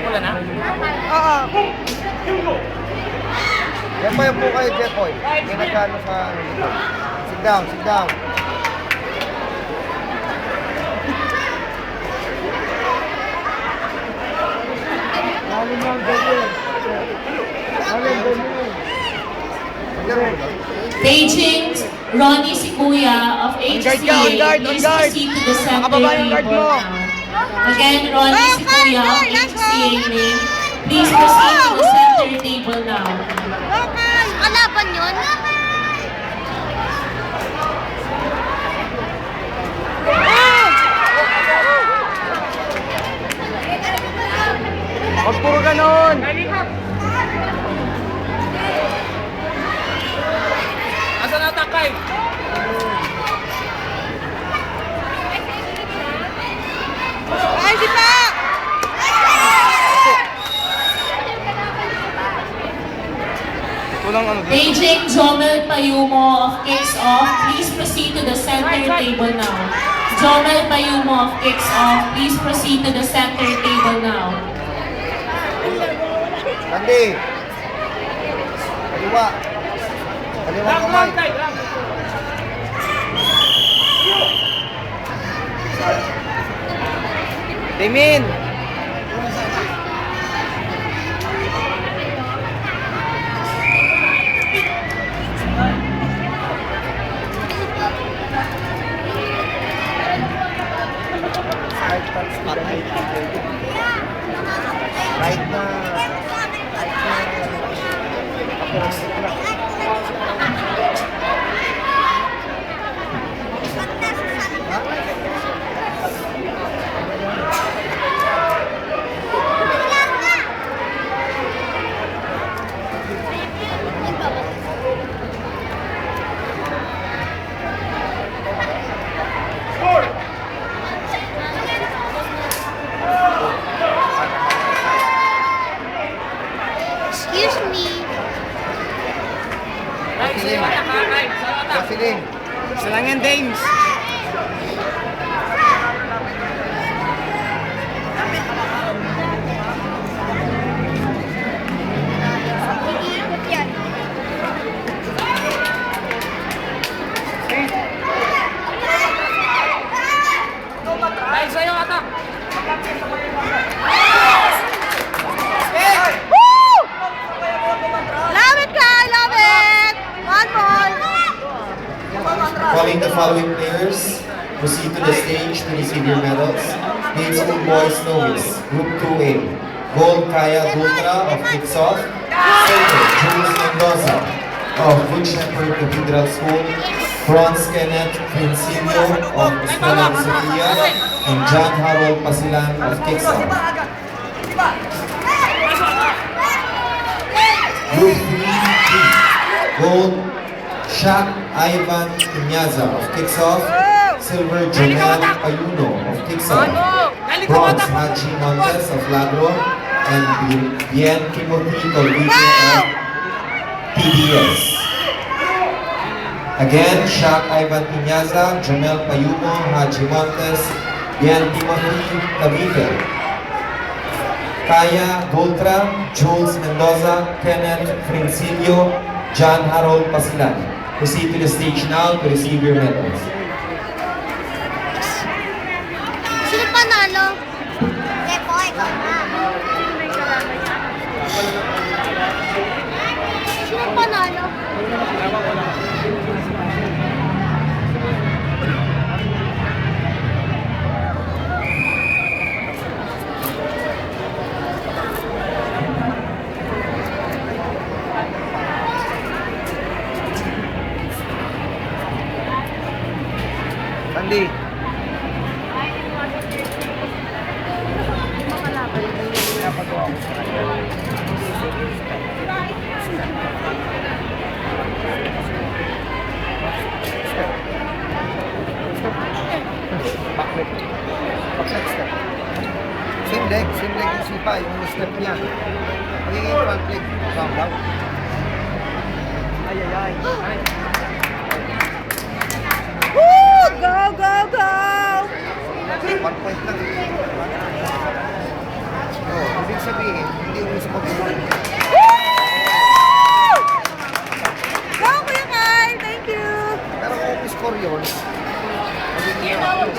pula na? Oo. Yan pa yung po kayo, Jeffoy. May nagkano sa ano dito. Sit down, sit down. Alin lang, ganyan. Alin, ganyan. Beijing, Ronnie Sikuya of HCA, please proceed to the center table now. Again, Ronnie Sikuya of HCA name, please proceed to the center table now. Okay. Kalaban yun? Huwag puro ganon. Asan na takay? Ay, di pa! Walang ano. Beijing, Jomel Payumo of Kicks Off, please proceed to the center table now. Jomel Payumo of Kicks Off, please proceed to the center table now. Randy. Kaliwa. Kaliwa Lang, kamay. lang, kay, lang. Timin. Right na. Excuse me. Kay, sa'yo atak, ha, kay. Sa'yo atak. Gasilin. Isa lang yan, Dames. Iikot yan. Kay, sa'yo atak. Woo! Love it, Kai! Love it! One more! Calling the following players, proceed to the stage to receive your medals. Names of boys novice, Group 2A. Gold, Kaya Dutra of Kickoff. Silver, Jules Mendoza of Good Shepherd Cathedral School. Bronze, Kenneth Principio of Escuela de Sofia. And John Harold Pasilan of Kickoff. Group 3B. Gold, Shaq Ivan Piñaza of Kickoff. Silver, Jonel Payuno of Kickoff. Bronze, Haji Montes of Lagro. And Bien Timothy Torrico of PDS. Again, Shaq Ivan Piñaza, Jonel Payuno, Haji Montes, Bien Timothy Cavite. Kaya Dutra, Jules Mendoza, Kenneth Principio, John Harold Pasilan. Proceed to the stage now to receive your medals. Sino panalo? Depo, ikaw na. Sino panalo? Randy. Backlit. Backlit step. Same leg yung sipa, yung step niya. Magiging front leg. Down, down. Ay. Woo! Go, go, go! 1 point lang. Oh, ibig sabihin, hindi umis mag-score. Go, Kuya Kai! Thank you! Pero kung umis score yun, magiging